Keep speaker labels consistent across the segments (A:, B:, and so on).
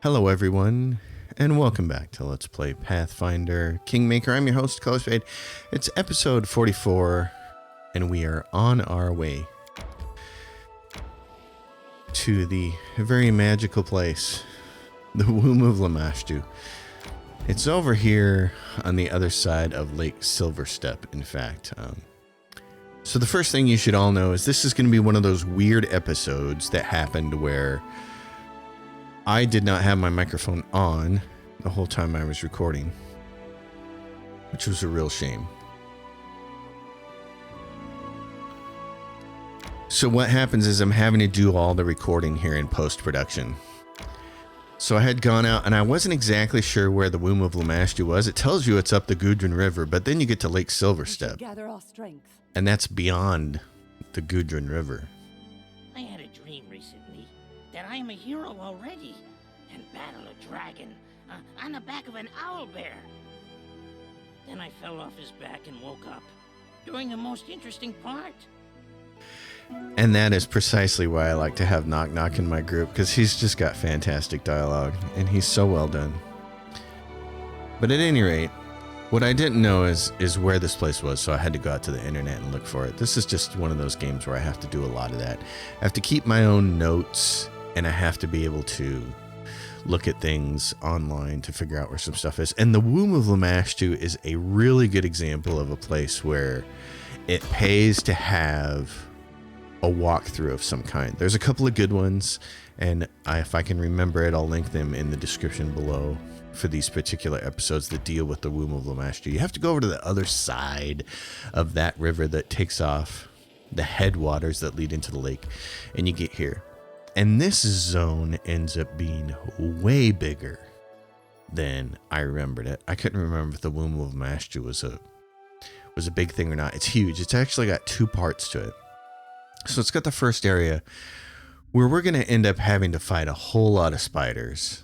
A: Hello everyone, and welcome back to Let's Play Pathfinder Kingmaker. I'm your host, Color Fade. It's episode 44, and we are on our way to the very magical place, the womb of Lamashtu. It's over here on the other side of Lake Silverstep, in fact. So the first thing you should all know is this is going to be one of those weird episodes that happened where I did not have my microphone on the whole time I was recording, which was a real shame. So what happens is I'm having to do all the recording here in post-production. So I had gone out and I wasn't exactly sure where the womb of Lamashtu was. It tells you it's up the Gudrun River, but then you get to Lake Silverstep.
B: Gather our strength.
A: And that's beyond the Gudrun River.
C: I had a dream recently that I am a hero already and battle a dragon on the back of an owl bear. Then I fell off his back and woke up during the most interesting part.
A: And that is precisely why I like to have Knock Knock in my group, because he's just got fantastic dialogue and he's so well done. But at any rate, what I didn't know is where this place was, so I had to go out to the internet and look for it. This is just one of those games where I have to do a lot of that. I have to keep my own notes, and I have to be able to look at things online to figure out where some stuff is. And the Womb of Lamashtu is a really good example of a place where it pays to have a walkthrough of some kind. There's a couple of good ones, and if I can remember it, I'll link them in the description below for these particular episodes that deal with the Womb of Lamashtu. You have to go over to the other side of that river that takes off the headwaters that lead into the lake, and you get here. And this zone ends up being way bigger than I remembered it. I couldn't remember if the Womb of Lamashtu was a big thing or not. It's huge. It's actually got two parts to it. So it's got the first area where we're going to end up having to fight a whole lot of spiders.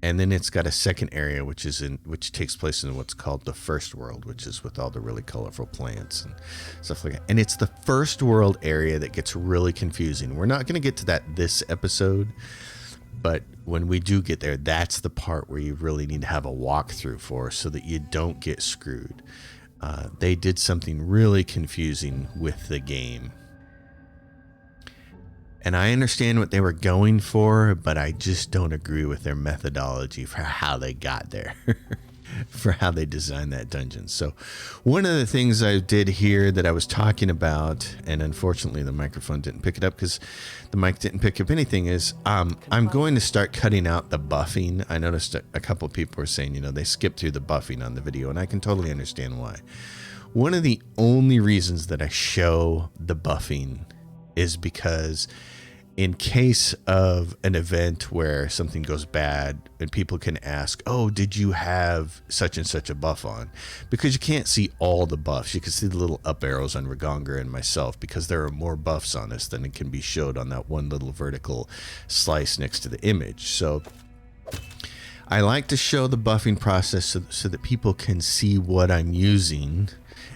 A: And then it's got a second area which takes place in what's called the First World, which is with all the really colorful plants and stuff like that. And it's the First World area that gets really confusing. We're not going to get to that this episode, but when we do get there, that's the part where you really need to have a walkthrough for so that you don't get screwed. They did something really confusing with the game. And I understand what they were going for, but I just don't agree with their methodology for how they got there, for how they designed that dungeon. So one of the things I did here that I was talking about, and unfortunately the microphone didn't pick it up because the mic didn't pick up anything, is I'm going to start cutting out the buffing. I noticed a couple of people were saying, they skipped through the buffing on the video, and I can totally understand why. One of the only reasons that I show the buffing is because in case of an event where something goes bad and people can ask, oh, did you have such and such a buff on? Because you can't see all the buffs. You can see the little up arrows on Ragonga and myself because there are more buffs on us than it can be showed on that one little vertical slice next to the image. So I like to show the buffing process so that people can see what I'm using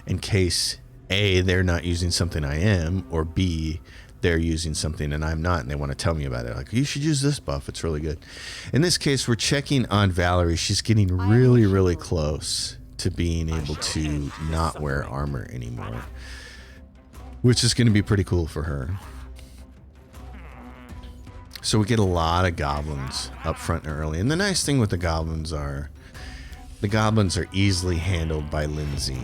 A: in case A, they're not using something I am, or B, they're using something and I'm not, and they want to tell me about it. Like, you should use this buff. It's really good. In this case, we're checking on Valerie. She's getting really, really close to being able to not wear armor anymore, which is going to be pretty cool for her. So we get a lot of goblins up front and early. And the nice thing with the goblins are easily handled by Lindsay,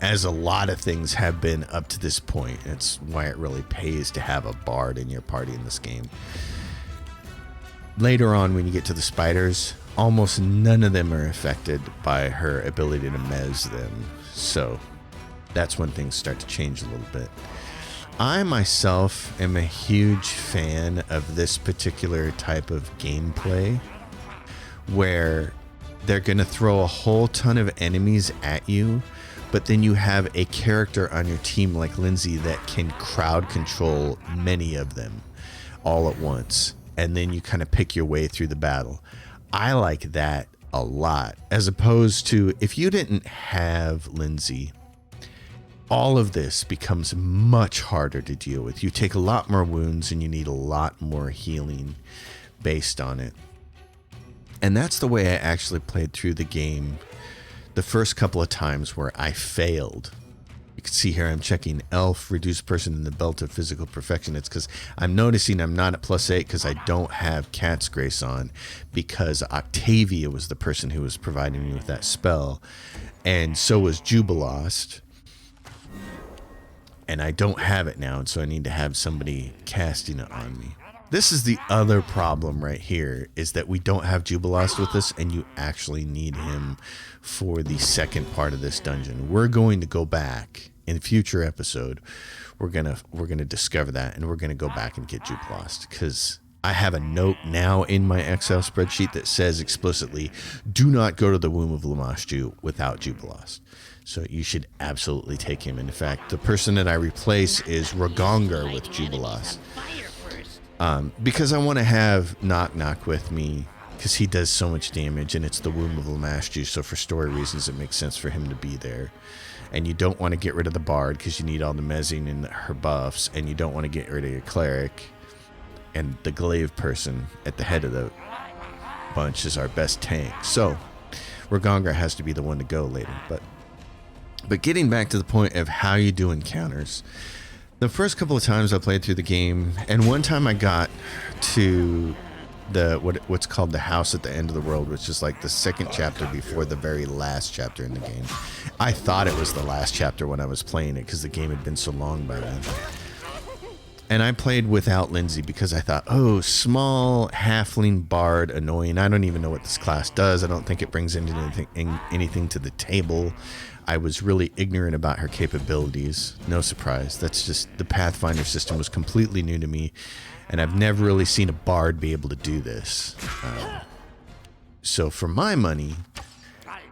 A: as a lot of things have been up to this point. It's why it really pays to have a bard in your party in this game. Later on, when you get to the spiders, almost none of them are affected by her ability to mez them. So that's when things start to change a little bit. I myself am a huge fan of this particular type of gameplay where they're going to throw a whole ton of enemies at you, but then you have a character on your team like Lindsay that can crowd control many of them all at once. And then you kind of pick your way through the battle. I like that a lot, as opposed to if you didn't have Lindsay, all of this becomes much harder to deal with. You take a lot more wounds and you need a lot more healing based on it. And that's the way I actually played through the game the first couple of times where I failed. You can see here I'm checking elf, reduced person in the belt of physical perfection. It's because I'm noticing I'm not at +8 because I don't have Cat's Grace on, because Octavia was the person who was providing me with that spell. And so was Jubilost. And I don't have it now, and so I need to have somebody casting it on me. This is the other problem right here, is that we don't have Jubilost with us, and you actually need him for the second part of this dungeon. We're going to go back in a future episode. We're gonna discover that, and we're gonna go back and get Jubilost, because I have a note now in my Excel spreadsheet that says explicitly, do not go to the womb of Lamashtu without Jubilost. So you should absolutely take him. In fact, the person that I replace is Ragongar with Jubilost. Because I want to have Knock Knock with me, because he does so much damage, and it's the womb of Lamashtu, so for story reasons it makes sense for him to be there. And you don't want to get rid of the Bard, because you need all the Mezzing and her buffs, and you don't want to get rid of your Cleric. And the Glaive person at the head of the bunch is our best tank. So Ragongar has to be the one to go later. But getting back to the point of how you do encounters, the first couple of times I played through the game, and one time I got to the what's called the house at the end of the world, which is like the second chapter before the very last chapter in the game. I thought it was the last chapter when I was playing it, because the game had been so long by then. And I played without Lindsay because I thought, oh, small halfling bard, annoying. I don't even know what this class does. I don't think it brings anything to the table. I was really ignorant about her capabilities. No surprise. That's just, the Pathfinder system was completely new to me, and I've never really seen a bard be able to do this. So for my money,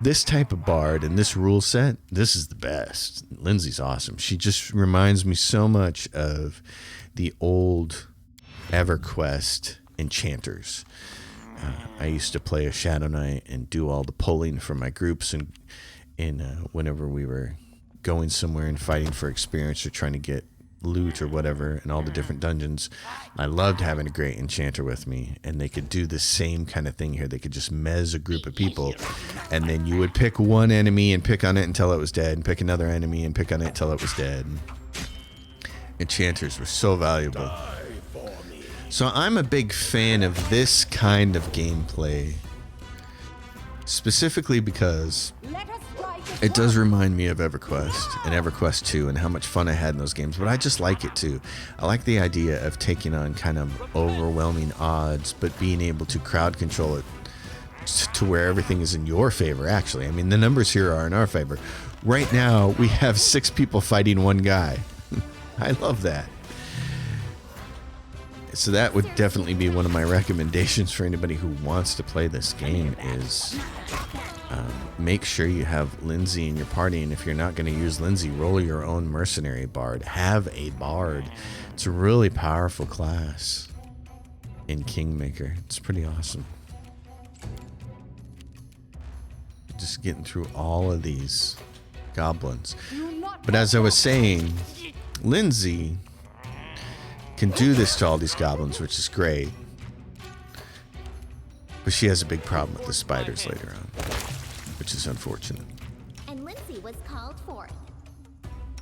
A: this type of bard and this rule set, this is the best. Lindsay's awesome. She just reminds me so much of the old EverQuest enchanters. I used to play a Shadow Knight and do all the pulling for my groups, and whenever we were going somewhere and fighting for experience or trying to get loot or whatever in all the different dungeons, I loved having a great enchanter with me, and they could do the same kind of thing here. They could just mez a group of people, and then you would pick one enemy and pick on it until it was dead, and pick another enemy and pick on it until it was dead. Enchanters were so valuable. So I'm a big fan of this kind of gameplay, specifically because it does remind me of EverQuest and EverQuest 2 and how much fun I had in those games, but I just like it too. I like the idea of taking on kind of overwhelming odds, but being able to crowd control it to where everything is in your favor, actually. I mean, the numbers here are in our favor. Right now, we have 6 people fighting one guy. I love that. So that would definitely be one of my recommendations for anybody who wants to play this game is make sure you have Lindsay in your party, and if you're not going to use Lindsay, roll your own mercenary bard. Have a bard. It's a really powerful class in Kingmaker. It's pretty awesome. Just getting through all of these goblins. But as I was saying, Lindsay can do this to all these goblins, which is great. But she has a big problem with the spiders later on, which is unfortunate.
B: And Lindsay was called forth.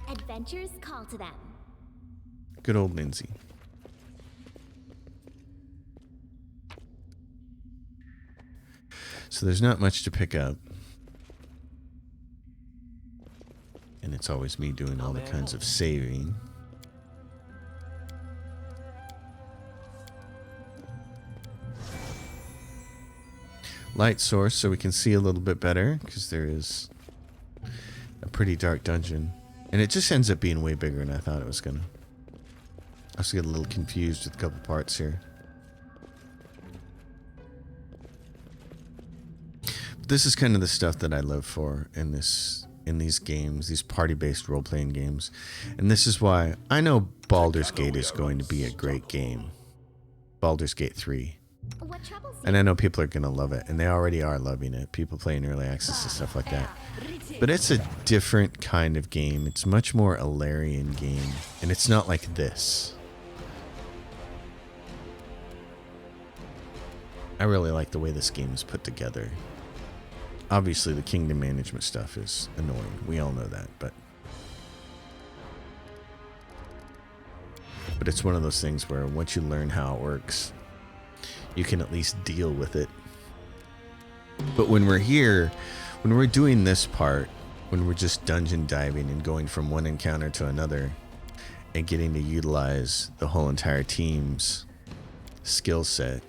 B: Adventures call to them.
A: Good old Lindsay. So there's not much to pick up. And it's always me doing all the kinds of saving. Light source so we can see a little bit better, because there is a pretty dark dungeon. And it just ends up being way bigger than I thought it was gonna. I also get a little confused with a couple parts here. But this is kind of the stuff that I live for in these games, these party-based role-playing games. And this is why I know Baldur's Gate is going to be a great game. Baldur's Gate 3. And I know people are going to love it, and they already are loving it. People playing early access and stuff like that. But it's a different kind of game. It's much more a Larian game, and it's not like this. I really like the way this game is put together. Obviously, the kingdom management stuff is annoying. We all know that, but it's one of those things where once you learn how it works, you can at least deal with it. But when we're here, when we're doing this part, when we're just dungeon diving and going from one encounter to another and getting to utilize the whole entire team's skill set,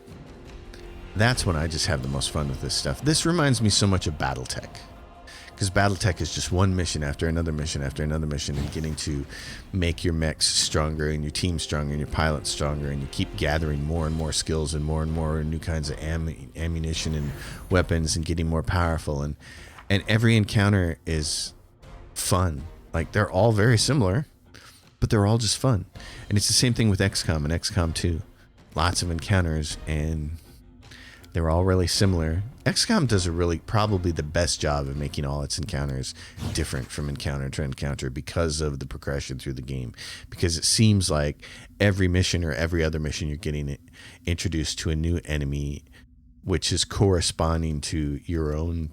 A: that's when I just have the most fun with this stuff. This reminds me so much of Battletech, because Battletech is just one mission after another mission after another mission, and getting to make your mechs stronger and your team stronger and your pilots stronger, and you keep gathering more and more skills and more new kinds of ammunition and weapons and getting more powerful, and every encounter is fun. Like, they're all very similar, but they're all just fun. And it's the same thing with XCOM and XCOM 2. Lots of encounters, and they're all really similar. XCOM does probably the best job of making all its encounters different from encounter to encounter because of the progression through the game. Because it seems like every mission or every other mission, you're getting introduced to a new enemy, which is corresponding to your own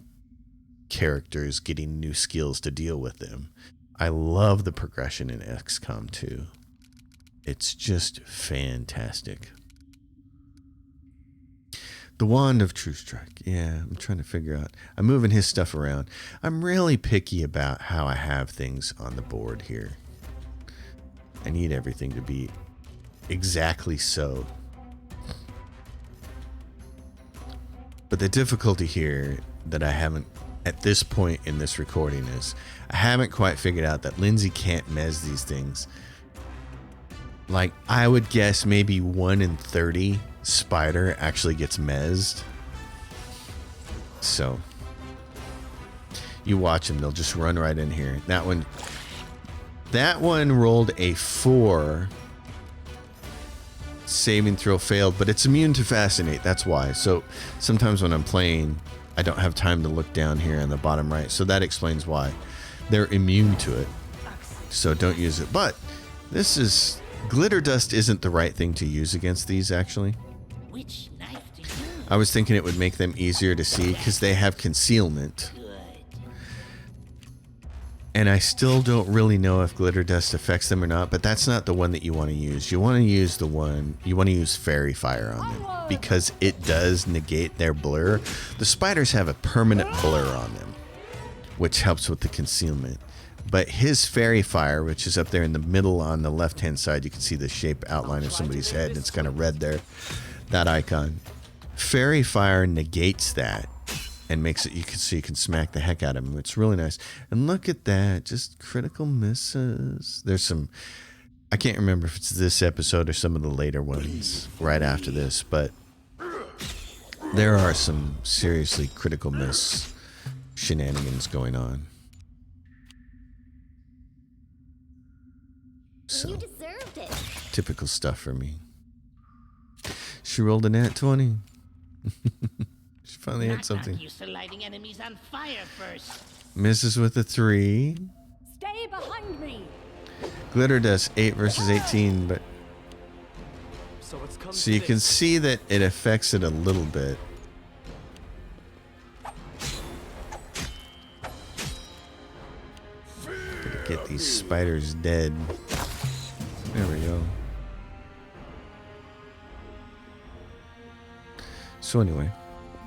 A: characters getting new skills to deal with them. I love the progression in XCOM 2. It's just fantastic. The Wand of True Strike. Yeah, I'm trying to figure out. I'm moving his stuff around. I'm really picky about how I have things on the board here. I need everything to be exactly so. But the difficulty here that I haven't, at this point in this recording, is I haven't quite figured out that Lindsay can't mez these things. Like, I would guess maybe 1 in 30 spider actually gets mezzed. So you watch them, they'll just run right in here. That one rolled a 4. Saving throw failed, but it's immune to fascinate. That's why. So sometimes when I'm playing, I don't have time to look down here in the bottom right. So that explains why. They're immune to it. So don't use it. But this is... Glitter dust isn't the right thing to use against these, actually.
C: Which knife do you?
A: I was thinking it would make them easier to see because they have concealment.
C: Good.
A: And I still don't really know if glitter dust affects them or not, but that's not the one that you want to use. You want to use the one, you want to use fairy fire on them because it does negate their blur. The spiders have a permanent blur on them, which helps with the concealment. But his fairy fire, which is up there in the middle on the left-hand side, you can see the shape outline of somebody's head, and it's kind of red there, that icon. Fairy fire negates that and makes it, you can smack the heck out of him. It's really nice. And look at that, just critical misses. There's some, I can't remember if it's this episode or some of the later ones right after this, but there are some seriously critical miss shenanigans going on. So,
B: You deserved it.
A: typical stuff for me. She rolled a nat 20. She finally hit something.
C: Used to lighting enemies on fire first.
A: Misses with a 3.
D: Stay behind me.
A: Glitter does 8 versus 18, but so you can see that it affects it a little bit. Gotta get these spiders dead. There we go. So anyway,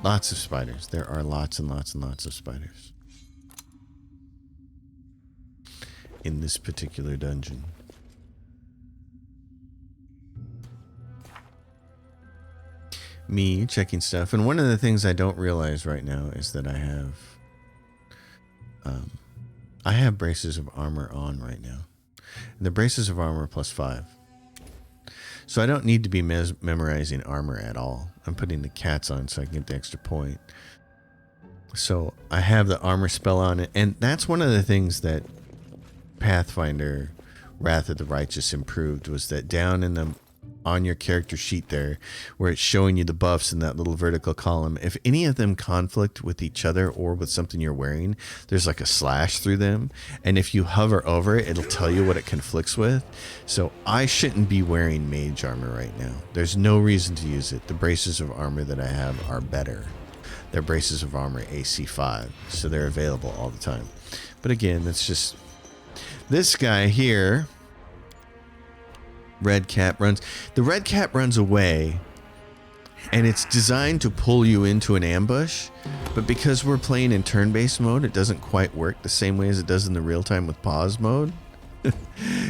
A: lots of spiders. There are lots and lots and lots of spiders in this particular dungeon. Me checking stuff, and one of the things I don't realize right now is that I have braces of armor on right now. And the braces of armor +5. So I don't need to be memorizing armor at all. I'm putting the cats on so I can get the extra point. So I have the armor spell on it. And that's one of the things that Pathfinder Wrath of the Righteous improved, was that down in the on your character sheet there, where it's showing you the buffs in that little vertical column. If any of them conflict with each other or with something you're wearing, there's like a slash through them. And if you hover over it, it'll tell you what it conflicts with. So I shouldn't be wearing mage armor right now. There's no reason to use it. The braces of armor that I have are better. They're braces of armor AC 5, so they're available all the time. But again, that's just... This guy here... Red cap runs. The red cap runs away, and it's designed to pull you into an ambush, but because we're playing in turn-based mode, it doesn't quite work the same way as it does in the real-time with pause mode.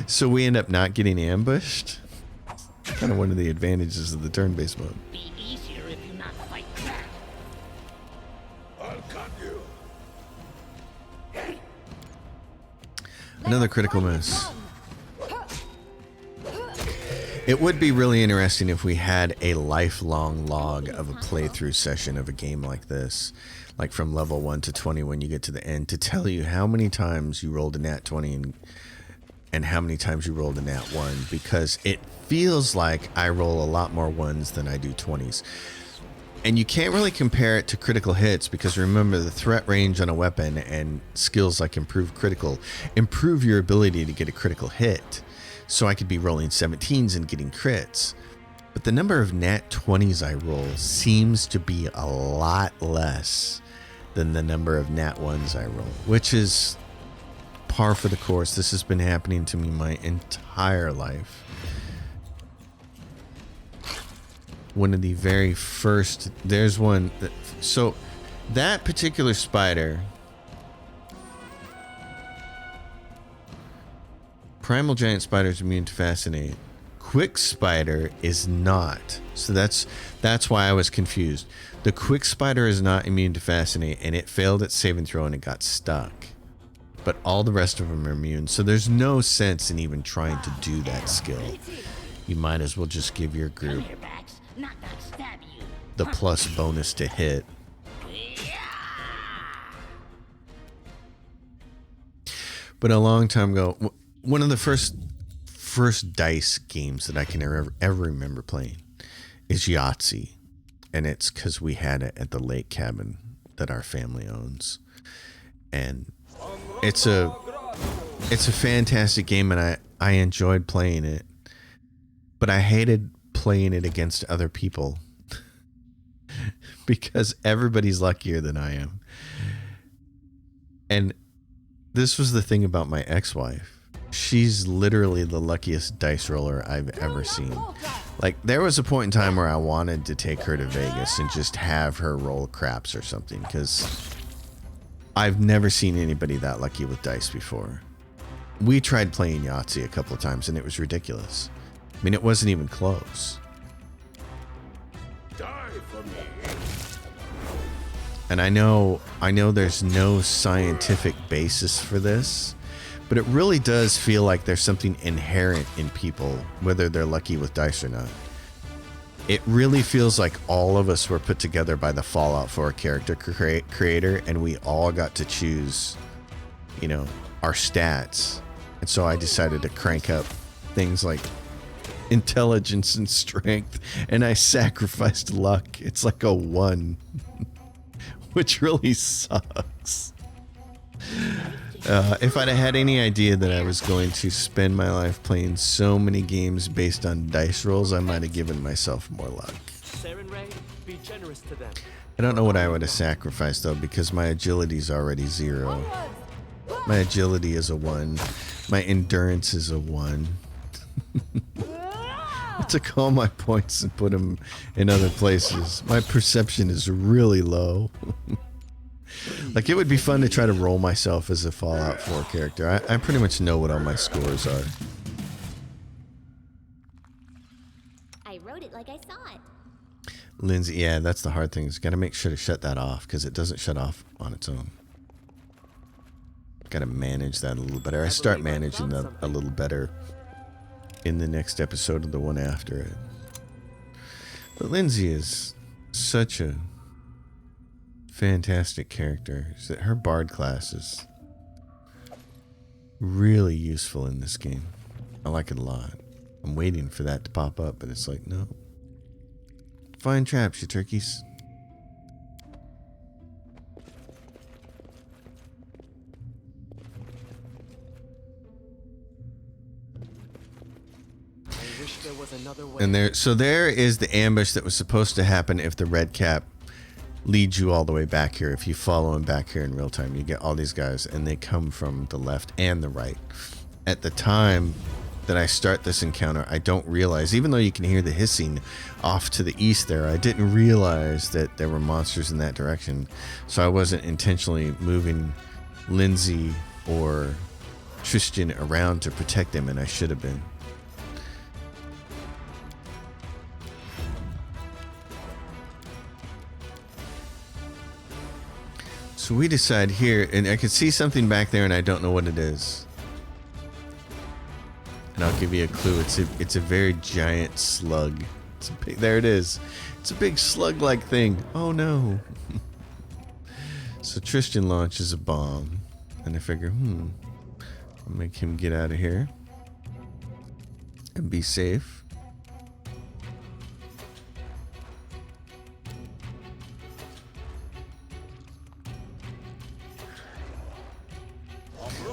A: So we end up not getting ambushed. Kind of one of the advantages of the turn-based mode.
C: Be easier if you not fight back.
E: I'll cut you.
A: Another critical miss. It would be really interesting if we had a lifelong log of a playthrough session of a game like this, like from level 1 to 20 when you get to the end, to tell you how many times you rolled a nat 20 and how many times you rolled a nat 1, because it feels like I roll a lot more 1s than I do 20s. And you can't really compare it to critical hits, because remember, the threat range on a weapon and skills like improve your ability to get a critical hit. So I could be rolling 17s and getting crits. But the number of nat 20s I roll seems to be a lot less than the number of nat 1s I roll, which is par for the course. This has been happening to me my entire life. One of the very first, there's one, so that particular spider, Primal Giant Spider is immune to Fascinate. Quick Spider is not. So that's why I was confused. The Quick Spider is not immune to Fascinate, and it failed its saving throw and it got stuck. But all the rest of them are immune, so there's no sense in even trying to do that skill. You might as well just give your group the plus bonus to hit. But a long time ago, one of the first dice games that I can ever remember playing is Yahtzee, and it's because we had it at the lake cabin that our family owns, and it's a fantastic game, and I enjoyed playing it, but I hated playing it against other people because everybody's luckier than I am. And this was the thing about my ex-wife. She's literally the luckiest dice roller I've ever seen. Like, there was a point in time where I wanted to take her to Vegas and just have her roll craps or something, because I've never seen anybody that lucky with dice before. We tried playing Yahtzee a couple of times and it was ridiculous. I mean, it wasn't even close.
E: Die for me.
A: And I know there's no scientific basis for this, but it really does feel like there's something inherent in people, whether they're lucky with dice or not. It really feels like all of us were put together by the Fallout 4 character creator, and we all got to choose, our stats. And so I decided to crank up things like intelligence and strength, and I sacrificed luck. It's like a 1, which really sucks. If I'd have had any idea that I was going to spend my life playing so many games based on dice rolls, I might have given myself more luck.
F: Be generous to them.
A: I don't know what I would have sacrificed, though, because my agility is already 0. My agility is a 1. My endurance is a 1. I took all my points and put them in other places. My perception is really low. Like, it would be fun to try to roll myself as a Fallout 4 character. I pretty much know what all my scores are.
B: I wrote it like I saw it.
A: Lindsay, yeah, that's the hard thing. Is got to make sure to shut that off, because it doesn't shut off on its own. Got to manage that a little better. I start managing that a little better in the next episode of the one after it. But Lindsay is such a fantastic character. Her bard class is really useful in this game. I like it a lot. I'm waiting for that to pop up, but it's like, no. Fine traps, you turkeys.
F: I wish there was another way.
A: And there is the ambush that was supposed to happen if the red cap leads you all the way back here. If you follow him back here in real time, you get all these guys, and they come from the left and the right. At the time that I start this encounter, I don't realize, even though you can hear the hissing off to the east there, I didn't realize that there were monsters in that direction. So I wasn't intentionally moving Lindsay or Tristan around to protect them, and I should have been. So we decide here, and I can see something back there, and I don't know what it is. And I'll give you a clue. It's a very giant slug. It's a big, there it is. It's a big slug-like thing. Oh no! So Tristan launches a bomb, and I figure, I'll make him get out of here and be safe.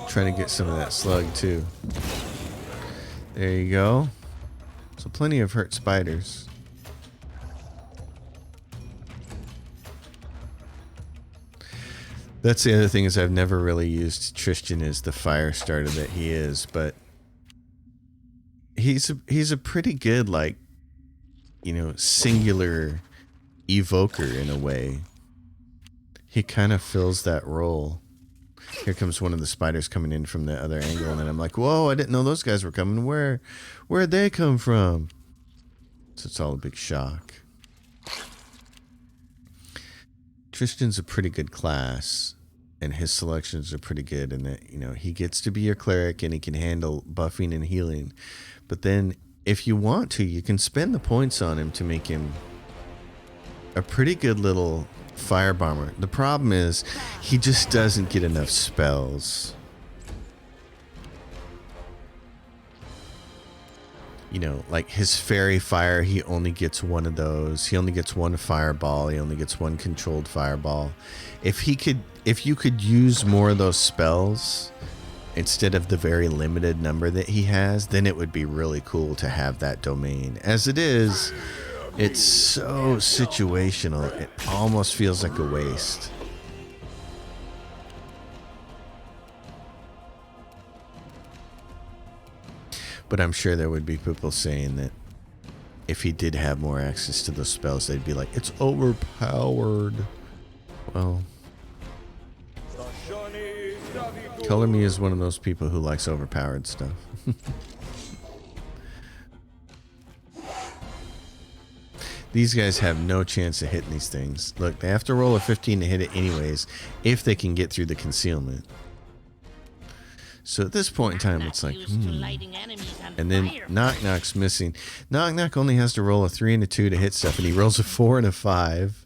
A: Trying to get some of that slug too. There you go. So plenty of hurt spiders. That's the other thing, is I've never really used Tristan as the fire starter that he is, but he's a pretty good, like, you know, singular evoker in a way. He kind of fills that role. Here comes one of the spiders coming in from the other angle, and then I'm like, whoa, I didn't know those guys were coming. Where'd they come from? So it's all a big shock. Tristan's a pretty good class, and his selections are pretty good in that, you know, he gets to be your cleric and he can handle buffing and healing. But then if you want to, you can spend the points on him to make him a pretty good little fire bomber. The problem is he just doesn't get enough spells. You know, like his fairy fire, he only gets one of those. He only gets one fireball. He only gets one controlled fireball. If you could use more of those spells instead of the very limited number that he has, then it would be really cool to have that domain. As it is, it's so situational, it almost feels like a waste. But I'm sure there would be people saying that if he did have more access to those spells, they'd be like, it's overpowered. Well, Color Me is one of those people who likes overpowered stuff. These guys have no chance of hitting these things. Look, they have to roll a 15 to hit it anyways, if they can get through the concealment. So at this point in time, it's like, And then Knock Knock's missing. Knock Knock only has to roll a 3 and a 2 to hit stuff, and he rolls a 4 and a 5.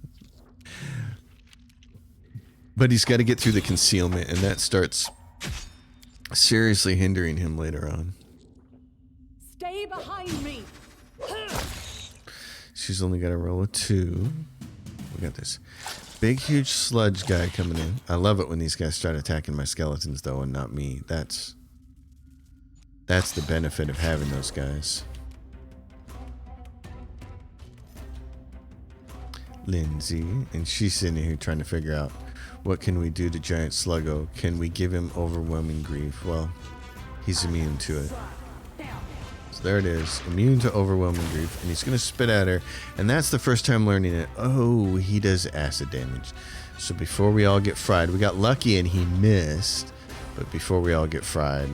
A: But he's got to get through the concealment, and that starts seriously hindering him later on.
D: Stay behind me.
A: She's only got to roll a 2. We got this big, huge sludge guy coming in. I love it when these guys start attacking my skeletons, though, and not me. That's the benefit of having those guys. Lindsay, and she's sitting here trying to figure out, what can we do to Giant Sluggo? Can we give him overwhelming grief? Well, he's immune to it. So there it is, immune to overwhelming grief, and he's going to spit at her, and that's the first time learning it. Oh, he does acid damage. So before we all get fried, we got lucky and he missed, but before we all get fried,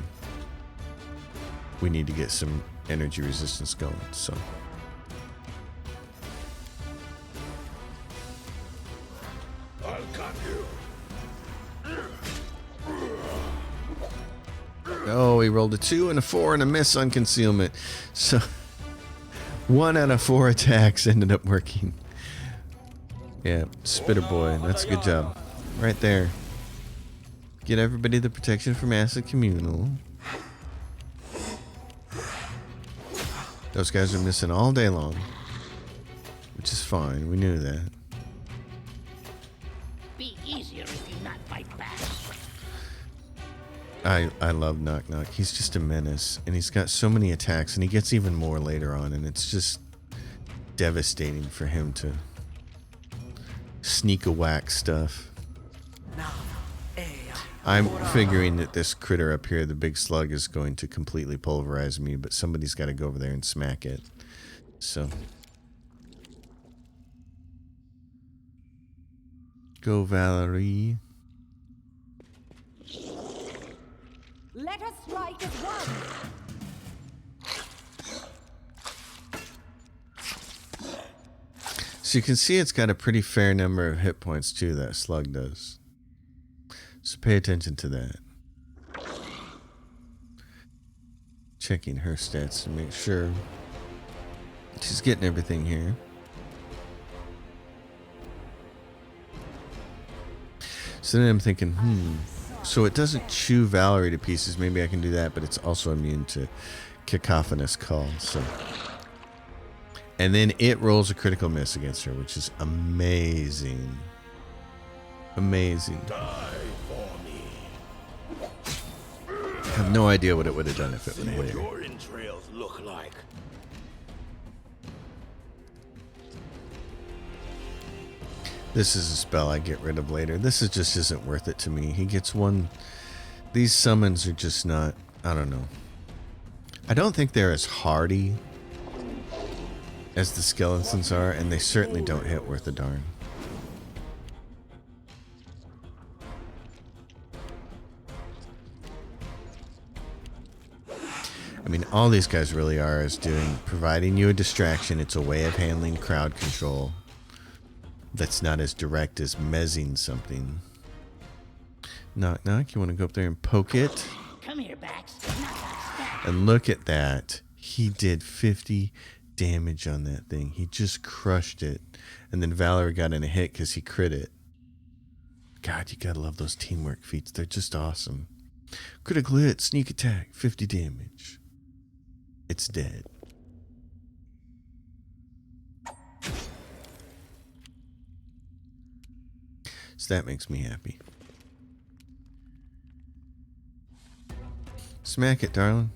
A: we need to get some energy resistance going. So
E: I'll cut you.
A: oh, he rolled a 2 and a 4 and a miss on concealment. So 1 out of 4 attacks ended up working. Yeah, Spitter Boy, that's a good job. Right there. Get everybody the protection from acid communal. Those guys are missing all day long, which is fine. We knew that.
C: Be easier if you not fight back.
A: I love Knock Knock. He's just a menace, and he's got so many attacks, and he gets even more later on, and it's just devastating for him to sneak a whack stuff. I'm figuring that this critter up here, the big slug, is going to completely pulverize me, but somebody's got to go over there and smack it. So. Go, Valerie.
D: Let us strike as one.
A: So you can see it's got a pretty fair number of hit points too, that slug does. So pay attention to that. Checking her stats to make sure she's getting everything here. So then I'm thinking, so it doesn't chew Valerie to pieces. Maybe I can do that, but it's also immune to cacophonous call. So, and then it rolls a critical miss against her, which is amazing. Amazing.
E: Die for me.
A: I have no idea what it would have done if it would
E: See
A: have
E: what
A: hit her.
E: your entrails look like.
A: This is a spell I get rid of later. This is just isn't worth it to me. He gets one. These summons are just not, I don't know. I don't think they're as hardy as the skeletons are, and they certainly don't hit worth a darn. I mean, all these guys really are is providing you a distraction. It's a way of handling crowd control that's not as direct as mezzing something. Knock, knock. You want to go up there and poke it?
C: Come here, Bax. Knock.
A: And look at that. He did 50 damage on that thing. He just crushed it. And then Valerie got in a hit because he crit it. God, you gotta love those teamwork feats. They're just awesome. Critical hit, sneak attack, 50 damage. It's dead. So that makes me happy. Smack it, darling.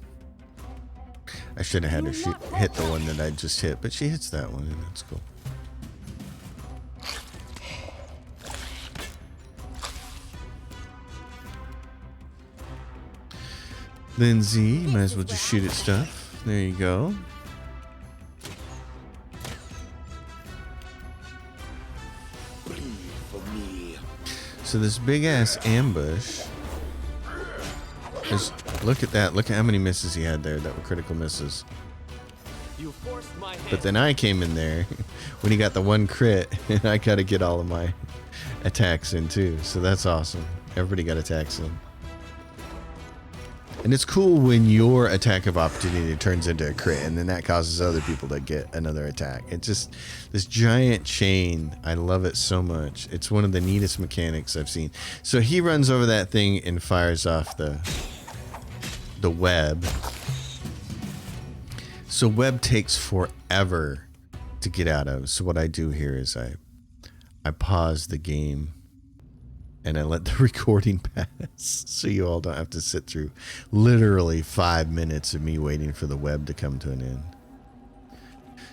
A: I should have had her hit the one that I just hit, but she hits that one, and that's cool. Lindsay, might as well just shoot at stuff. There you go. So this big ass ambush is, look at that. Look at how many misses he had there that were critical misses.
F: You forced my hand.
A: But then I came in there when he got the one crit, and I got to get all of my attacks in too. So that's awesome. Everybody got attacks in. And it's cool when your attack of opportunity turns into a crit, and then that causes other people to get another attack. It's just this giant chain. I love it so much. It's one of the neatest mechanics I've seen. So he runs over that thing and fires off the web. So web takes forever to get out of. So what I do here is I pause the game and I let the recording pass so you all don't have to sit through literally 5 minutes of me waiting for the web to come to an end.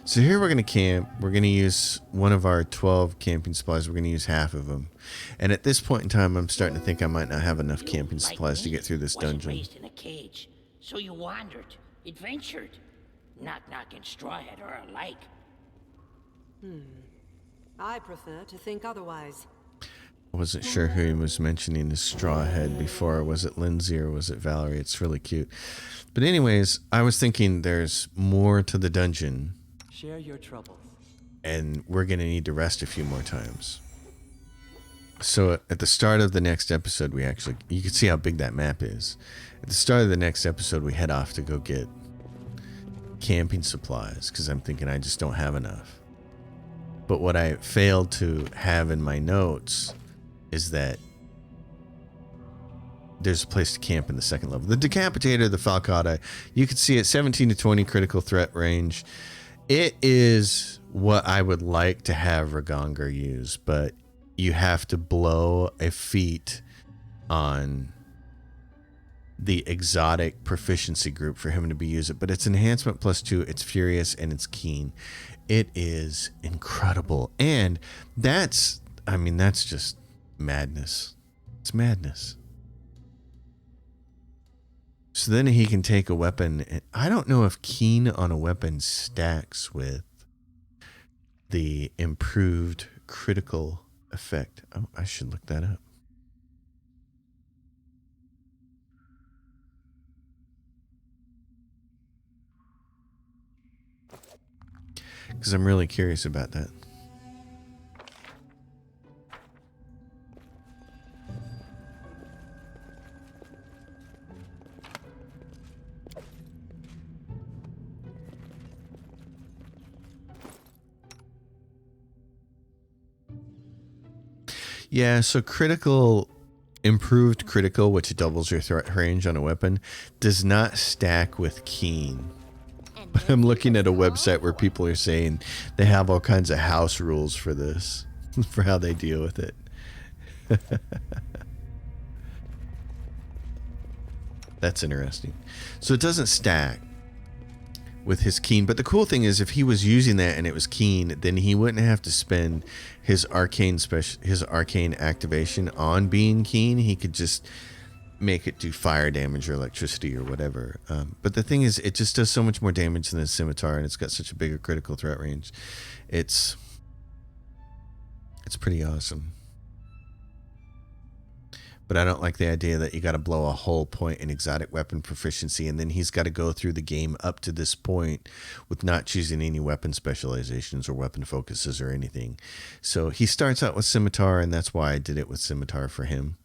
A: So here we're going to camp. We're going to use one of our 12 camping supplies. We're going to use half of them. And at this point in time, I'm starting to think I might not have enough camping supplies to get through this dungeon.
C: Raised in a cage, so you wandered, adventured. Knock Knock and Strawhead are alike.
D: I prefer to think otherwise.
A: I wasn't sure who he was mentioning as Strawhead before. Was it Lindsay or was it Valerie? It's really cute. But anyways, I was thinking there's more to the dungeon.
F: Share your troubles.
A: And we're going to need to rest a few more times. So at the start of the next episode, you can see how big that map is. At the start of the next episode, we head off to go get camping supplies because I'm thinking I just don't have enough. But what I failed to have in my notes is that there's a place to camp in the second level. The Decapitator, the Falcata, you can see it 17 to 20 critical threat range. It is what I would like to have Ragongar use, but you have to blow a feat on the exotic proficiency group for him to be used it. But it's enhancement +2, it's furious, and it's keen. It is incredible. And that's just madness. It's madness. So then he can take a weapon. And I don't know if keen on a weapon stacks with the improved critical effect. Oh, I should look that up. Because I'm really curious about that. Yeah, so improved critical, which doubles your threat range on a weapon, does not stack with keen. But I'm looking at a website where people are saying they have all kinds of house rules for this, for how they deal with it. That's interesting. So it doesn't stack with his keen, but the cool thing is if he was using that and it was keen, then he wouldn't have to spend his arcane activation on being keen. He could just make it do fire damage or electricity or whatever. But the thing is, it just does so much more damage than a scimitar, and it's got such a bigger critical threat range. It's pretty awesome. But I don't like the idea that you got to blow a whole point in exotic weapon proficiency, and then he's got to go through the game up to this point with not choosing any weapon specializations or weapon focuses or anything. So he starts out with scimitar, and that's why I did it with scimitar for him,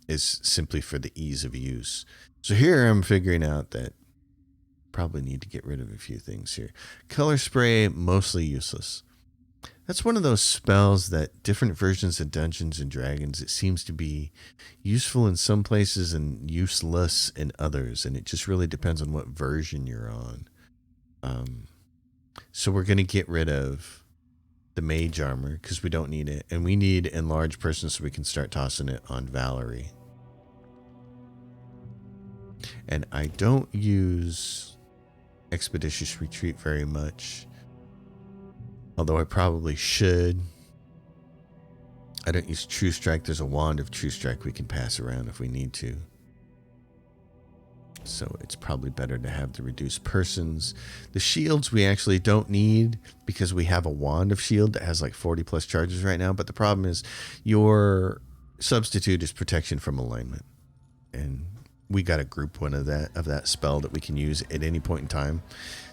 A: is simply for the ease of use. So here I'm figuring out that probably need to get rid of a few things here. Color spray, mostly useless. That's one of those spells that different versions of Dungeons and Dragons, it seems to be useful in some places and useless in others. And it just really depends on what version you're on. So we're going to get rid of the mage armor because we don't need it. And we need enlarged person so we can start tossing it on Valerie. And I don't use Expeditious Retreat very much. Although I probably should. I don't use True Strike. There's a wand of True Strike we can pass around if we need to. So it's probably better to have the reduced persons. The shields we actually don't need because we have a wand of shield that has like 40 plus charges right now. But the problem is your substitute is protection from alignment. And we got a group one of that spell that we can use at any point in time.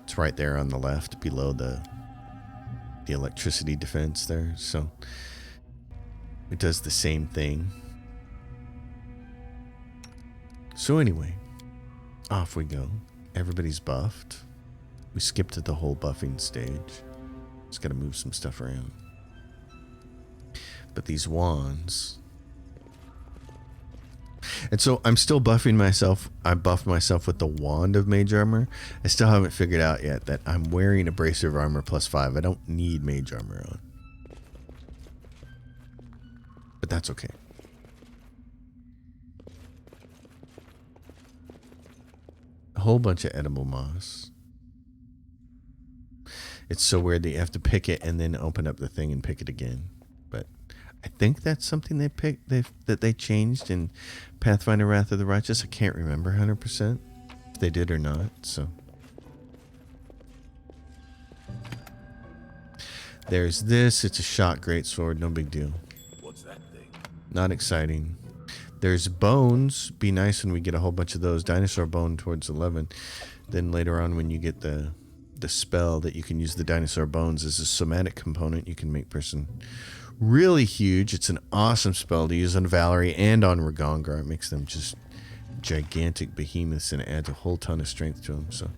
A: It's right there on the left below the electricity defense there. So it does the same thing. So anyway, off we go. Everybody's buffed. We skipped the whole buffing stage. Just got to move some stuff around. But these wands. And so I'm still buffing myself. I buffed myself with the wand of mage armor. I still haven't figured out yet that I'm wearing abrasive armor +5. I don't need mage armor on. But that's okay. A whole bunch of edible moss. It's so weird that you have to pick it and then open up the thing and pick it again. But I think that's something they changed in Pathfinder Wrath of the Righteous. I can't remember 100% if they did or not. So there's this. It's a shot greatsword. No big deal.
E: What's that thing?
A: Not exciting. There's bones. Be nice when we get a whole bunch of those. Dinosaur bone towards 11. Then later on when you get the spell that you can use the dinosaur bones as a somatic component, you can make person really huge. It's an awesome spell to use on Valerie and on Ragongar. It makes them just gigantic behemoths and adds a whole ton of strength to them. So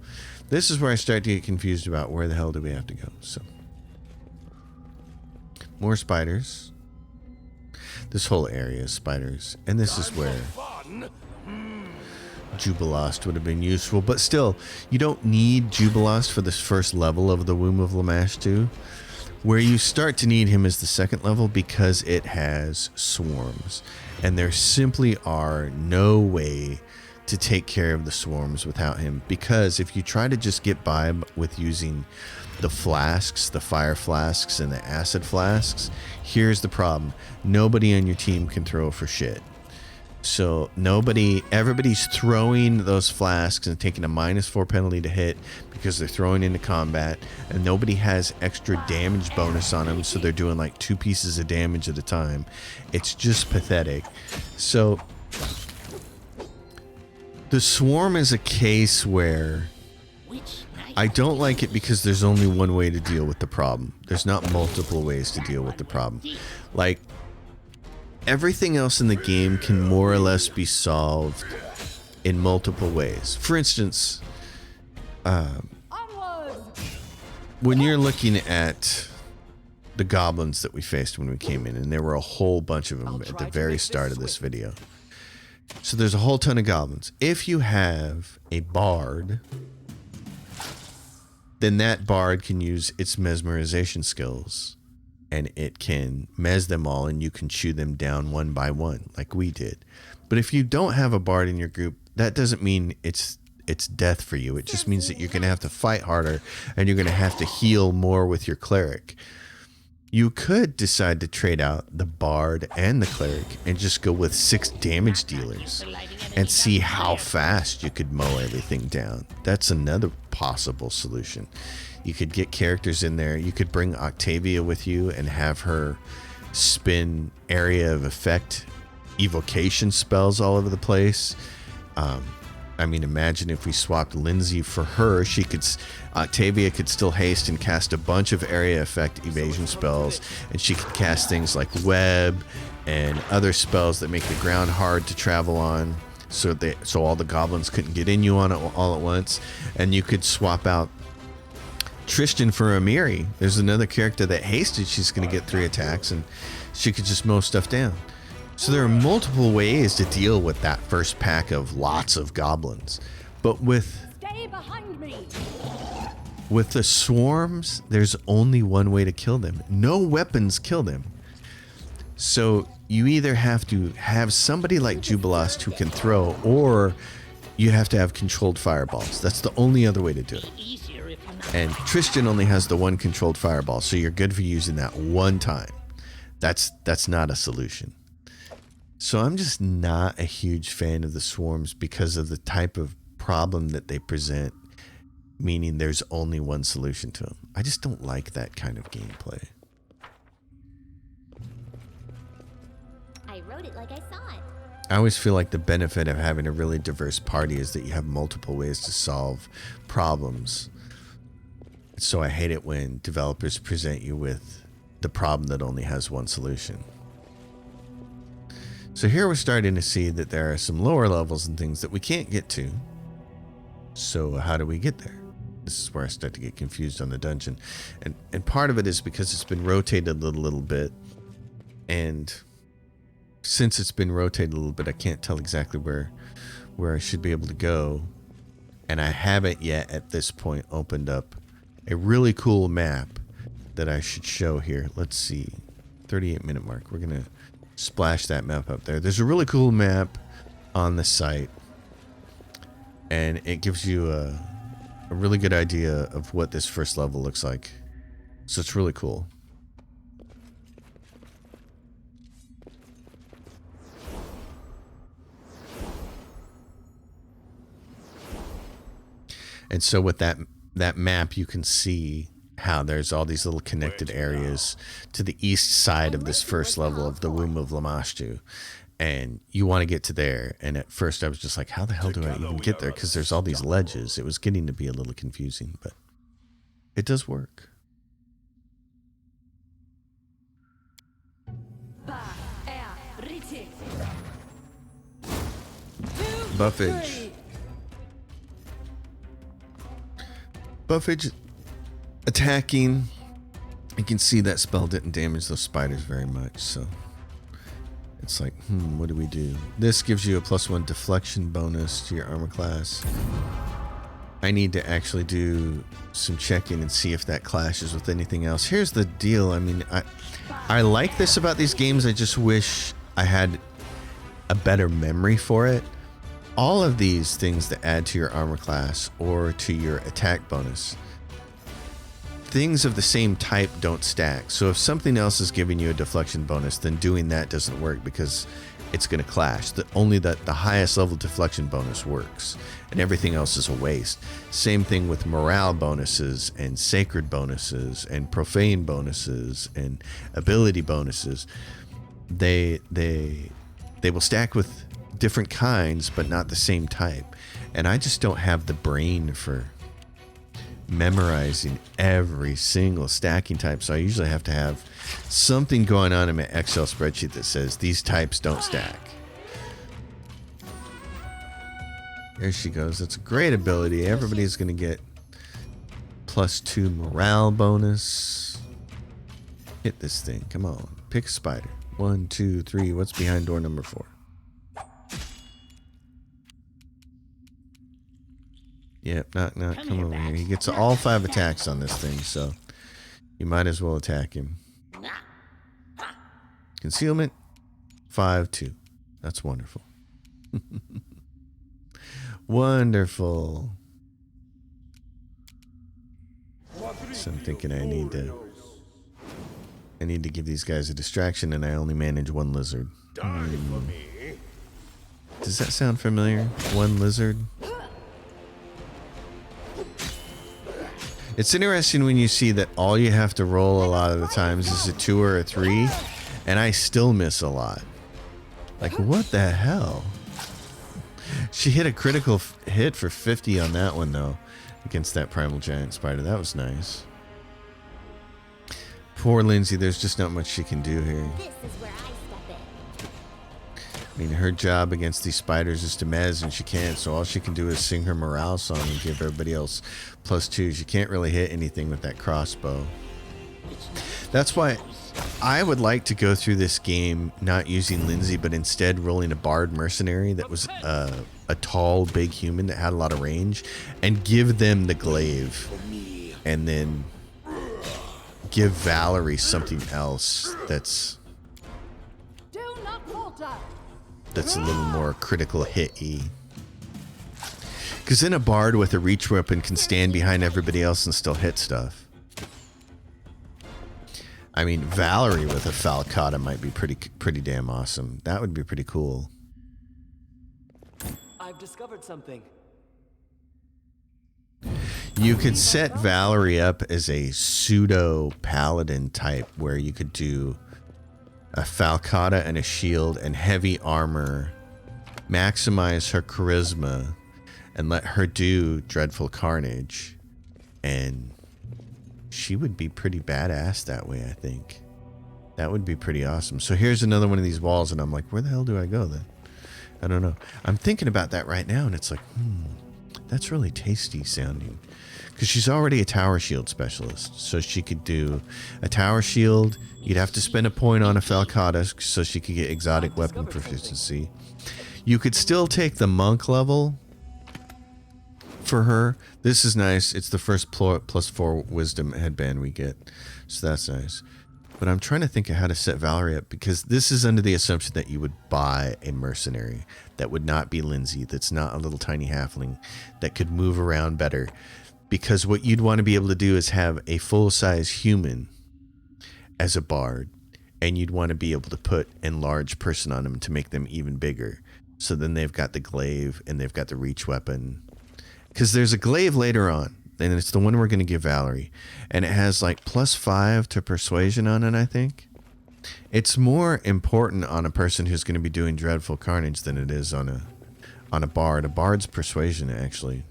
A: this is where I start to get confused about where the hell do we have to go. So more spiders. This whole area is spiders. And this is where Jubilost would have been useful. But still, you don't need Jubilost for this first level of the Womb of Lamashtu. Where you start to need him is the second level because it has swarms. And there simply are no way to take care of the swarms without him. Because if you try to just get by with using the flasks, the fire flasks and the acid flasks, here's the problem. Nobody on your team can throw for shit. So everybody's throwing those flasks and taking a -4 penalty to hit because they're throwing into combat, and nobody has extra damage bonus on them, so they're doing like 2 pieces of damage at a time. It's just pathetic. So the swarm is a case where I don't like it because there's only one way to deal with the problem. There's not multiple ways to deal with the problem. Like, everything else in the game can more or less be solved in multiple ways. For instance, when you're looking at the goblins that we faced when we came in, and there were a whole bunch of them at the very start of this video. So there's a whole ton of goblins. If you have a bard, then that bard can use its mesmerization skills, and it can mez them all, and you can chew them down one by one like we did. But if you don't have a bard in your group, that doesn't mean it's death for you. It just means that you're going to have to fight harder, and you're going to have to heal more with your cleric. You could decide to trade out the bard and the cleric and just go with 6 damage dealers and see how fast you could mow everything down. That's another possible solution. You could get characters in there. You could bring Octavia with you and have her spin area of effect evocation spells all over the place. I mean, imagine if we swapped Lindsay for her. Octavia could still haste and cast a bunch of area effect evasion spells, and she could cast things like web and other spells that make the ground hard to travel on, so all the goblins couldn't get in you on it all at once. And you could swap out Tristan for Amiri. There's another character that hasted. She's going to get 3 attacks, and she could just mow stuff down. So there are multiple ways to deal with that first pack of lots of goblins. But with the swarms, there's only one way to kill them. No weapons kill them. So you either have to have somebody like Jubilost who can throw, or you have to have controlled fireballs. That's the only other way to do it. And Tristan only has the one controlled fireball, so you're good for using that one time. That's not a solution. So I'm just not a huge fan of the swarms because of the type of problem that they present, meaning there's only one solution to them. I just don't like that kind of gameplay.
B: I wrote it like I saw it.
A: I always feel like the benefit of having a really diverse party is that you have multiple ways to solve problems. So I hate it when developers present you with the problem that only has one solution. So here we're starting to see that there are some lower levels and things that we can't get to. So how do we get there? This is where I start to get confused on the dungeon. And part of it is because it's been rotated a little bit. And since it's been rotated a little bit, I can't tell exactly where I should be able to go. And I haven't yet at this point opened up a really cool map that I should show here. Let's see. 38-minute mark. We're going to splash that map up there. There's a really cool map on the site, and it gives you a really good idea of what this first level looks like. So it's really cool. And so with that map, you can see how there's all these little connected areas to the east side of this first level of the Womb of Lamashtu. And you want to get to there. And at first I was just like, how the hell do I even get there? Because there's all these ledges. It was getting to be a little confusing, but it does work. Buffage. Buffage attacking. You can see that spell didn't damage those spiders very much, so It's like, what do we do? This gives you a +1 deflection bonus to your armor class. I need to actually do some checking and see if that clashes with anything else. Here's the deal. I mean, I like this about these games. I just wish I had a better memory for it. All of these things that add to your armor class or to your attack bonus, things of the same type don't stack. So if something else is giving you a deflection bonus, then doing that doesn't work because it's going to clash. Only the highest level deflection bonus works, and everything else is a waste. Same thing with morale bonuses and sacred bonuses and profane bonuses and ability bonuses. They will stack with different kinds, but not the same type. And I just don't have the brain for memorizing every single stacking type, so I usually have to have something going on in my Excel spreadsheet that says these types don't stack. There she goes. That's a great ability. Everybody's going to get +2 morale bonus. Hit this thing. Come on. Pick a spider. 1, 2, 3. What's behind door number 4? Yep, knock, knock. Come over here. He gets all 5 attacks on this thing, so you might as well attack him. Concealment, 5-2. That's wonderful. Wonderful. So I'm thinking I need to give these guys a distraction, and I only manage 1 lizard. Does that sound familiar? 1 lizard? It's interesting when you see that all you have to roll a lot of the times is a 2 or a 3, and I still miss a lot. Like, what the hell? She hit a critical hit for 50 on that one, though, against that primal giant spider. That was nice. Poor Lindsay, there's just not much she can do here.
B: This is where I step in.
A: I mean, her job against these spiders is to mez, and she can't, so all she can do is sing her morale song and give everybody else +2. She can't really hit anything with that crossbow. That's why I would like to go through this game not using Lindsay, but instead rolling a bard mercenary that was a tall, big human that had a lot of range, and give them the glaive, and then give Valerie something else that's a little more critical hit-y. Because then a bard with a reach weapon can stand behind everybody else and still hit stuff. I mean, Valerie with a falcata might be pretty damn awesome. That would be pretty cool.
F: I've discovered something.
A: You could set Valerie up as a pseudo paladin type where you could do a falcata and a shield and heavy armor, maximize her charisma, and let her do dreadful carnage, and she would be pretty badass that way. I think that would be pretty awesome. So here's another one of these walls, and I'm like, where the hell do I go then? I don't know. I'm thinking about that right now, and it's like, that's really tasty sounding. Because she's already a tower shield specialist, so she could do a tower shield. You'd have to spend a point on a falcata so she could get exotic weapon proficiency. You could still take the monk level for her. This is nice. It's the first +4 wisdom headband we get, so that's nice. But I'm trying to think of how to set Valerie up, because this is under the assumption that you would buy a mercenary that would not be Lindsay, that's not a little tiny halfling, that could move around better. Because what you'd want to be able to do is have a full-size human as a bard, and you'd want to be able to put enlarged person on them to make them even bigger. So then they've got the glaive and they've got the reach weapon. Because there's a glaive later on, and it's the one we're going to give Valerie, and it has like +5 to persuasion on it, I think. It's more important on a person who's going to be doing dreadful carnage than it is on a bard. A bard's persuasion, actually,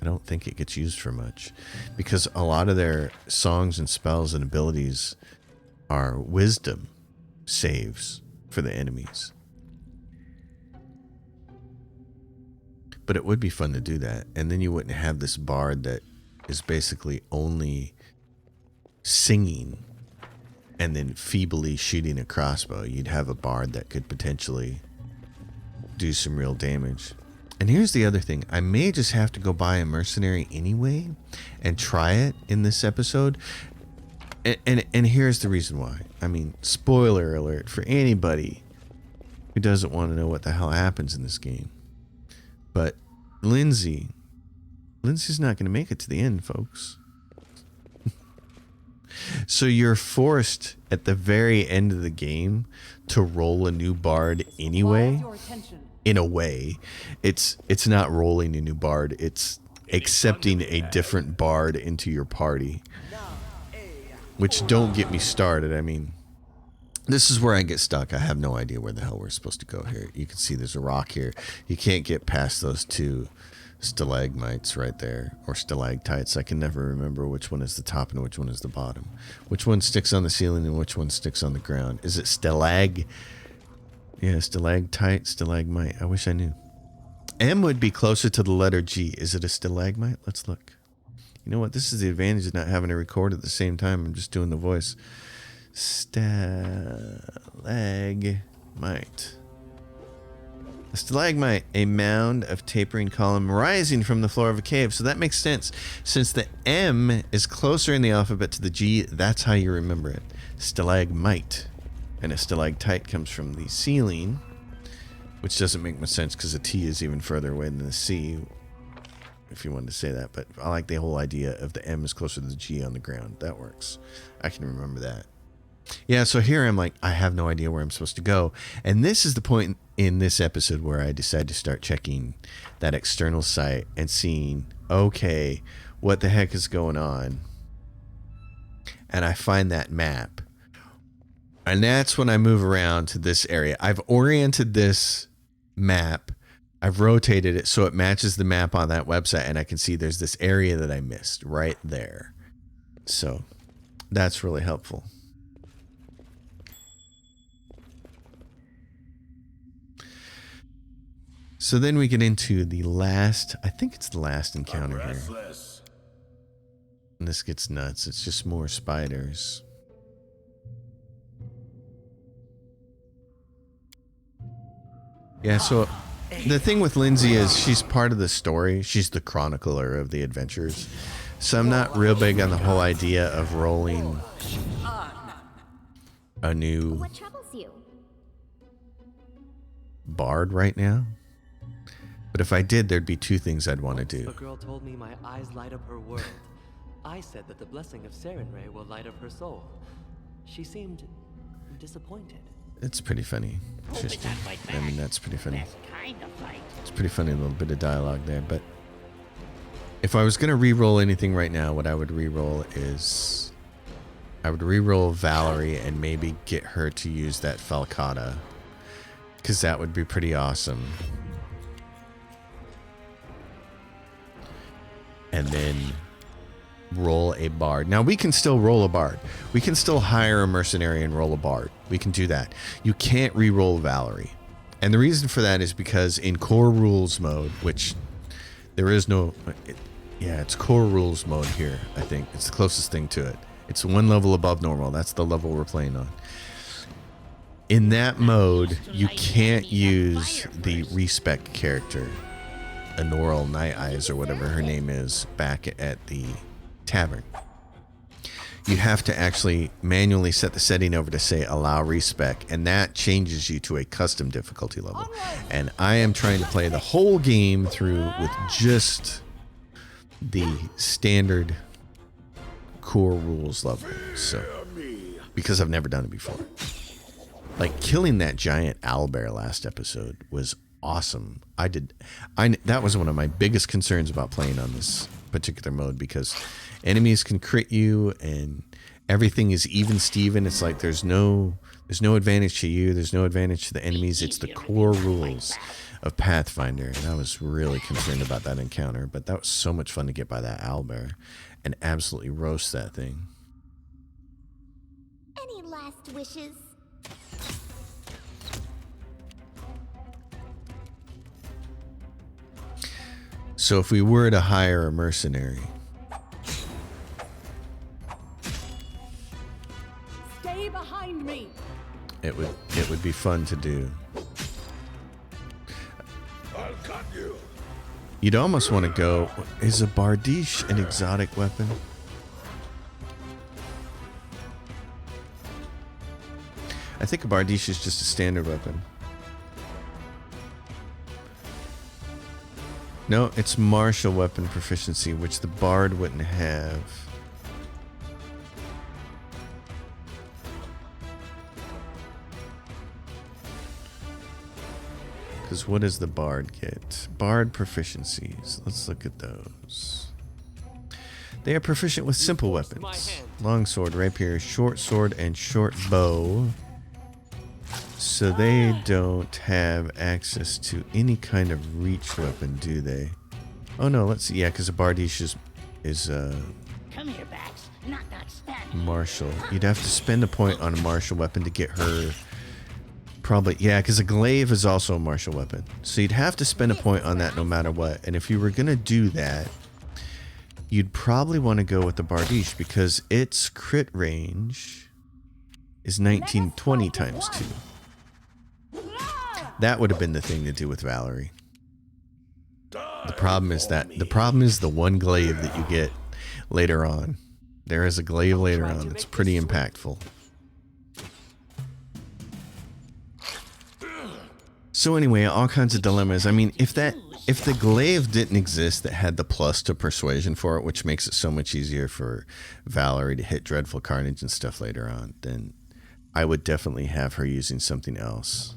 A: I don't think it gets used for much, because a lot of their songs and spells and abilities are wisdom saves for the enemies. But it would be fun to do that, and then you wouldn't have this bard that is basically only singing and then feebly shooting a crossbow, you'd have a bard that could potentially do some real damage. And here's the other thing. I may just have to go buy a mercenary anyway and try it in this episode. And here's the reason why. I mean, spoiler alert for anybody who doesn't want to know what the hell happens in this game. But Lindsay's not going to make it to the end, folks. So you're forced at the very end of the game to roll a new bard anyway. In a way, it's not rolling a new bard, it's accepting a different bard into your party. Which, don't get me started. I mean, this is where I get stuck. I have no idea where the hell we're supposed to go here. You can see there's a rock here. You can't get past those two stalagmites right there, or stalactites. I can never remember which one is the top and which one is the bottom. Which one sticks on the ceiling and which one sticks on the ground. Is it yeah, stalactite, stalagmite. I wish I knew. M would be closer to the letter G. Is it a stalagmite? Let's look. You know what? This is the advantage of not having to record at the same time. I'm just doing the voice. Stalagmite. A stalagmite, a mound of tapering column rising from the floor of a cave. So that makes sense. Since the M is closer in the alphabet to the G, that's how you remember it. Stalagmite. And a stalactite comes from the ceiling, which doesn't make much sense because the T is even further away than the C, if you wanted to say that. But I like the whole idea of the M is closer to the G on the ground. That works. I can remember that. Yeah, so here I'm like, I have no idea where I'm supposed to go. And this is the point in this episode where I decide to start checking that external site and seeing, okay, what the heck is going on? And I find that map. And that's when I move around to this area. I've oriented this map. I've rotated it so it matches the map on that website. And I can see there's this area that I missed right there. So that's really helpful. So then we get into the last, I think it's the last encounter here. And this gets nuts. It's just more spiders. Yeah, so the thing with Lindsay is she's part of the story. She's the chronicler of the adventures. So I'm not real big on the whole idea of rolling a new
B: What troubles you?
A: bard right now. But if I did, there'd be two things I'd want to do.
F: A girl told me my eyes light up her world. I said that the blessing of Sarenrae will light up her soul. She seemed disappointed.
A: It's pretty funny. Tristan. I mean, that's pretty funny.
C: That's kind of like.
A: It's pretty funny, a little bit of dialogue there. But if I was going to re-roll anything right now, what I would re-roll is I would re-roll Valerie and maybe get her to use that falcata, because that would be pretty awesome. And then roll a bard. Now we can still roll a bard. We can still hire a mercenary and roll a bard. We can do that. You can't re-roll Valerie. And the reason for that is because in core rules mode, which there is no, it's core rules mode here, I think. It's the closest thing to it. It's one level above normal. That's the level we're playing on. In that mode, you can't use the respec character, Anoral Night Eyes or whatever her name is, back at the tavern. You have to actually manually set the setting over to say allow respec, and that changes you to a custom difficulty level. And I am trying to play the whole game through with just the standard core rules level. So, because I've never done it before. Like killing that giant owlbear last episode was awesome. That was one of my biggest concerns about playing on this particular mode, because enemies can crit you and everything is even Steven. It's like there's no advantage to you, there's no advantage to the enemies. It's the core rules of Pathfinder, and I was really concerned about that encounter. But that was so much fun to get by that owlbear and absolutely roast that thing.
B: Any last wishes?
A: So if we were to hire a mercenary,
D: Stay
A: that would be fun to do.
E: I'll cut you.
A: You'd almost want to go, is a bardiche an exotic weapon? I think a bardiche is just a standard weapon. No, it's martial weapon proficiency, which the bard wouldn't have. Because what does the bard get? Bard proficiencies. Let's look at those. They are proficient with simple weapons. Longsword, rapier, short sword, and short bow. So they don't have access to any kind of reach weapon, do they? Oh no, let's see. Yeah, because a bardiche is
C: Come here, Bax. Knock, knock, stab.
A: martial. You'd have to spend a point on a martial weapon to get her. Probably, yeah, because a glaive is also a martial weapon. So you'd have to spend a point on that no matter what. And if you were going to do that, you'd probably want to go with the bardiche because its crit range is 1920 times 2. That would have been the thing to do with Valerie. The problem is the one glaive that you get later on. There is a glaive later on that's pretty impactful. So anyway, all kinds of dilemmas. I mean, if the glaive didn't exist that had the plus to persuasion for it, which makes it so much easier for Valerie to hit Dreadful Carnage and stuff later on, then I would definitely have her using something else.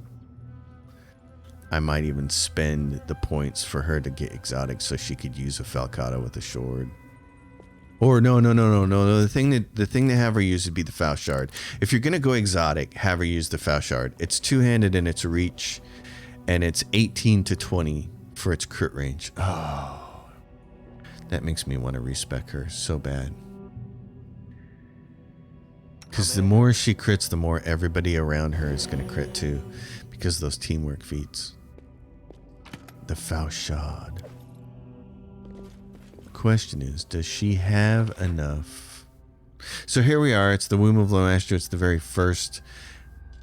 A: I might even spend the points for her to get exotic so she could use a falcata with a sword. Or no. The thing to have her use would be the Faust Shard. If you're gonna go exotic, have her use the Faust Shard. It's two-handed in its reach, and it's 18 to 20 for its crit range. Oh, that makes me want to respec her so bad. Because the more she crits, the more everybody around her is gonna crit too, because of those teamwork feats. The Faust Shard. The question is, does she have enough? So here we are. It's the Womb of Lamashtu. It's the very first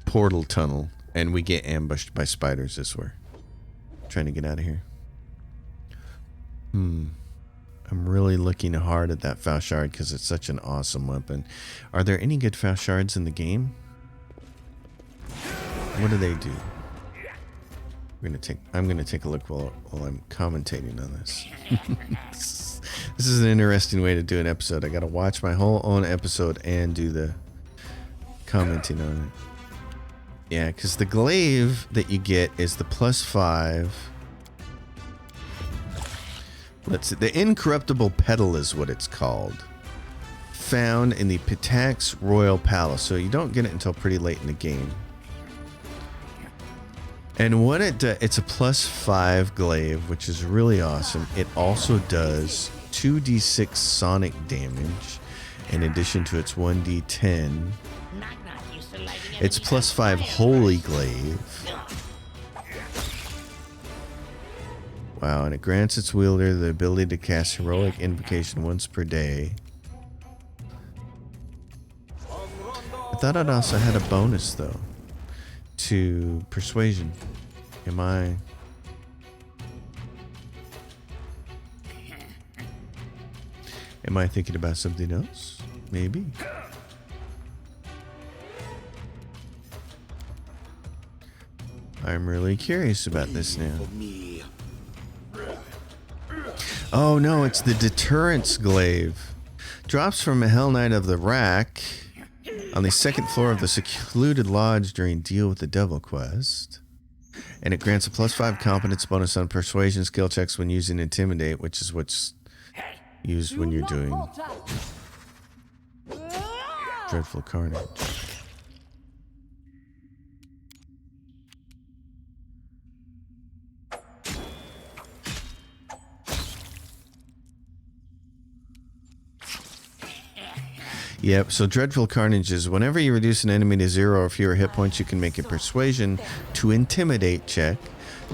A: portal tunnel, and we get ambushed by spiders this way. Trying to get out of here. I'm really looking hard at that Faust Shard because it's such an awesome weapon. Are there any good Faust Shards in the game? What do they do? I'm gonna take a look while I'm commentating on this. This is an interesting way to do an episode. I gotta watch my whole own episode and do the commenting on it. Yeah, because the glaive that you get is the +5. Let's see. The Incorruptible Petal is what it's called. Found in the Pitax Royal Palace. So you don't get it until pretty late in the game. And what it does, it's a +5 glaive, which is really awesome. It also does 2d6 sonic damage in addition to its 1d10. It's +5 holy glaive. Wow, and it grants its wielder the ability to cast heroic invocation once per day. I thought it also had a bonus though to persuasion. Am I thinking about something else? Maybe. I'm really curious about this now. Oh no, it's the Deterrence Glaive. Drops from a Hell Knight of the Rack on the second floor of the Secluded Lodge during Deal with the Devil quest. And it grants a +5 competence bonus on persuasion skill checks when using Intimidate, which is what's used when you're doing Dreadful Carnage. Yep, so Dreadful Carnage is whenever you reduce an enemy to 0 or fewer hit points, you can make a Persuasion to Intimidate check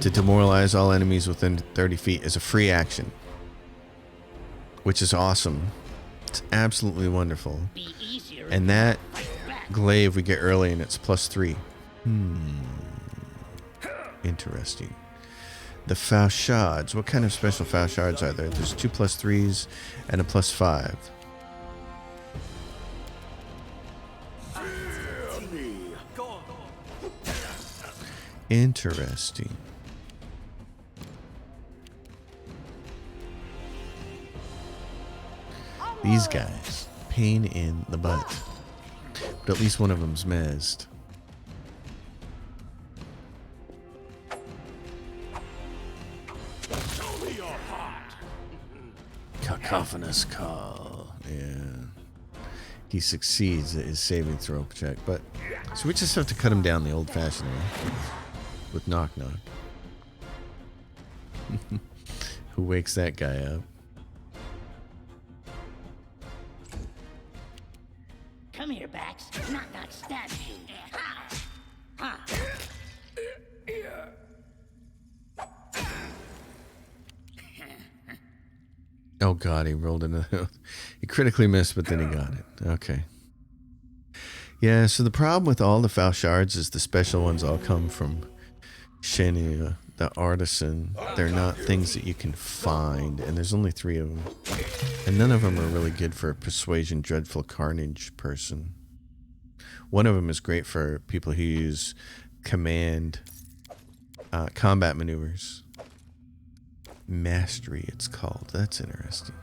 A: to demoralize all enemies within 30 feet as a free action. Which is awesome. It's absolutely wonderful. And that glaive we get early and it's +3. Interesting. The Fauchards. What kind of special Fauchards are there? There's 2+3s and a +5. Interesting. These guys, pain in the butt. But at least one of them's mezzed. Cacophonous call. Yeah. He succeeds at his saving throw check, but so we just have to cut him down the old-fashioned way with knock knock. Who wakes that guy up?
C: Come here, Bax. Knock knock stabs you. Ha! Ha!
A: Oh god, he rolled into he critically missed, but then he got it. Okay. Yeah, so the problem with all the Fauchards is the special ones all come from Shania, the artisan. They're not things that you can find, and there's only 3 of them. And none of them are really good for a Persuasion Dreadful Carnage person. One of them is great for people who use command combat maneuvers. Mastery, it's called. That's interesting.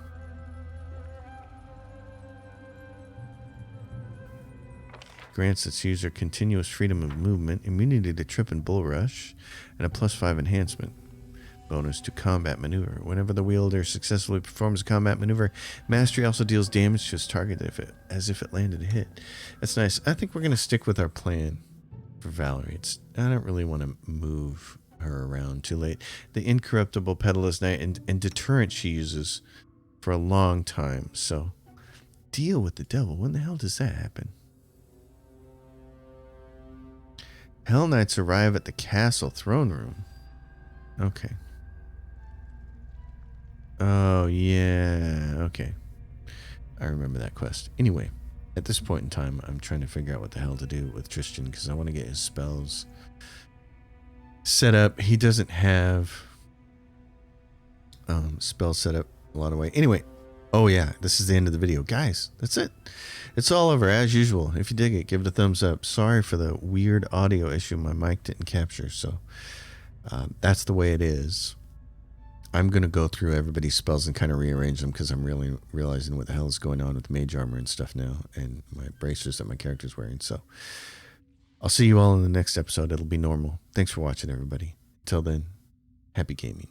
A: Grants its user continuous freedom of movement, immunity to trip and bull rush, and a +5 enhancement. Bonus to combat maneuver. Whenever the wielder successfully performs a combat maneuver, mastery also deals damage to its target as if it landed a hit. That's nice. I think we're going to stick with our plan for Valerie. I don't really want to move her around too late. The incorruptible peddler's knight and deterrent she uses for a long time. So deal with the devil. When the hell does that happen? Hell Knights arrive at the castle throne room. Okay. Oh yeah, okay. I remember that quest. Anyway, at this point in time, I'm trying to figure out what the hell to do with Tristan because I want to get his spells set up. He doesn't have spell set up a lot of way. Anyway, oh yeah, this is the end of the video. Guys, that's it. It's all over as usual. If you dig it, give it a thumbs up. Sorry for the weird audio issue my mic didn't capture, so that's the way it is. I'm going to go through everybody's spells and kind of rearrange them because I'm really realizing what the hell is going on with mage armor and stuff now and my bracers that my character's wearing. So I'll see you all in the next episode. It'll be normal. Thanks for watching, everybody. Till then, happy gaming.